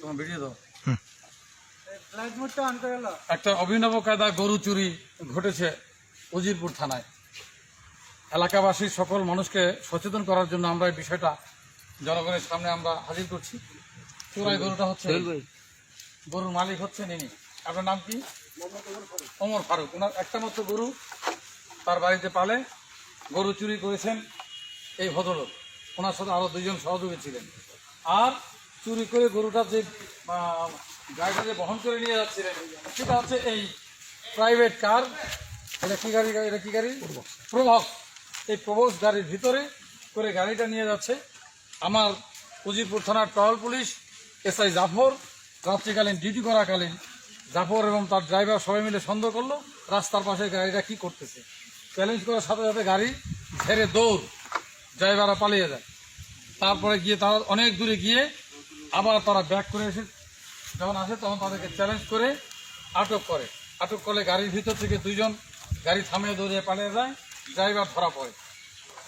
তোমার ভিডিও দাও। একটা অভিনব কায়দায় গরু চুরি ঘটেছে উজিরপুর থানায়। এলাকাবাসীর সকল মানুষকে সচেতন করার জন্য আমরা এই বিষয়টা জনগণের সামনে আমরা হাজির করছি। চোরাই গরুটা হচ্ছে, গরুর মালিক হচ্ছেন ইনি। আপনার নাম কি? ওমর ফারুক। ওনার একটা মাত্র গরু তার বাড়িতে পালে। গরু চুরি করেছেন এই ভদ্রলোক, ওনার সাথে আরো দুইজন সহযোগী ছিলেন। আর চুরি করে গরুটা যে গাড়িটা যে বহন করে নিয়ে যাচ্ছিলেন সেটা হচ্ছে এই প্রাইভেট কার। এটা কি গাড়ি? এটা কি গাড়ি? প্রবক্স। এই প্রবক্স গাড়ির ভিতরে করে গাড়িটা নিয়ে যাচ্ছে। আমার উজিরপুর থানার টহল পুলিশ এসআই জাফর রাত্রিকালীন ডিউটি করাকালীন জাফর এবং তার ড্রাইভার সবাই মিলে সন্দেহ করলো রাস্তার পাশে গাড়িটা কি করতেছে। চ্যালেঞ্জ করার সাথে সাথে গাড়ি ঝেড়ে দৌড়, ড্রাইভাররা পালিয়ে যায়। তারপরে গিয়ে তারা অনেক দূরে গিয়ে আবার তারা ব্যাক করে এসে যখন আসে তখন তাদেরকে চ্যালেঞ্জ করে আটক করে। আটক করলে গাড়ির ভিতর থেকে দুইজন গাড়ি থামিয়ে দৌড়িয়ে পালিয়ে যায়। ড্রাইভার ধরা পড়ে।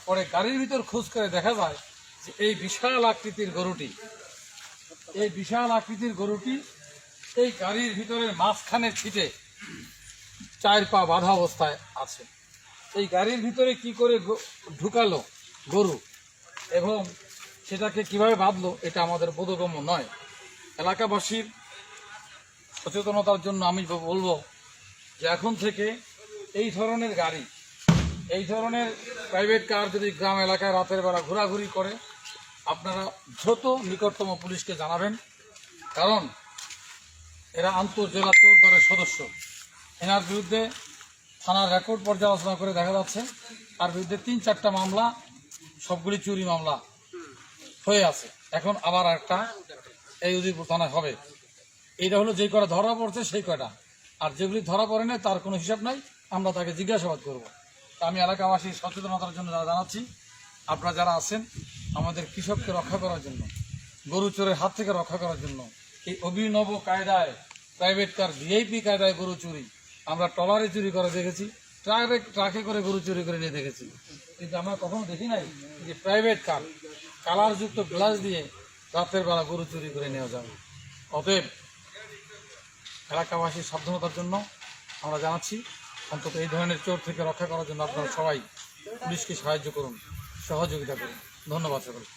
পরে গাড়ির ভিতর খোঁজ করে দেখা যায় যে এই বিশাল আকৃতির গরুটি এই গাড়ির ভিতরে মাঝখানে ছিটে 4 পা বাঁধা অবস্থায় আছে। এই গাড়ির ভিতরে কি করে ঢুকালো গরু এবং সেটাকে কিভাবে বাঁধলো এটা আমাদের বোধগম্য নয়। এলাকাবাসীর সচেতনতার জন্য আমি বলবো যে এখন থেকে এই ধরনের গাড়ি, এই ধরনের প্রাইভেট কার যদি গ্রাম এলাকায় রাতের বেলা ঘোরাঘুরি করে আপনারা দ্রুত নিকটতম পুলিশকে জানাবেন। কারণ এরা আন্তঃজেলা চোর দলের সদস্য। এনার বিরুদ্ধে থানার রেকর্ড পর্যালোচনা করে দেখা যাচ্ছে তার বিরুদ্ধে 3-4টা মামলা, সবগুলি চুরি মামলা হয়ে আছে। এখন আবার একটা এই উজিরপুর থানায় হবে। এইটা হলো যেই কটা ধরা পড়ছে সেই কটা, আর যেগুলি ধরা পড়ে না তার কোনো হিসাব নাই। আমরা তাকে জিজ্ঞাসাবাদ করব। আমি এলাকাবাসীর সচেতনতার জন্য জানাচ্ছি, আপনারা যারা আছেন আমাদের কৃষককে রক্ষা করার জন্য, গরু চোরের হাত থেকে রক্ষা করার জন্য এই অভিনব কায়দায় প্রাইভেট কার ভিআইপি কায়দায় গরু চুরি আমরা ট্রলারে চুরি করে দেখেছি, ট্রাকে করে গরু চুরি করে নিয়ে দেখেছি, কিন্তু আমরা কখনো দেখি নাই যে প্রাইভেট কার কালারযুক্ত গ্লাস দিয়ে রাতের বেলা গরু চুরি করে নেওয়া যাবে। অতএব এলাকাবাসীর সাবধানতার জন্য আমরা জানাচ্ছি অন্তত এই ধরনের চোর থেকে রক্ষা করার জন্য আপনারা সবাই পুলিশকে সাহায্য করুন, সহযোগিতা করুন। ধন্যবাদ সকলকে।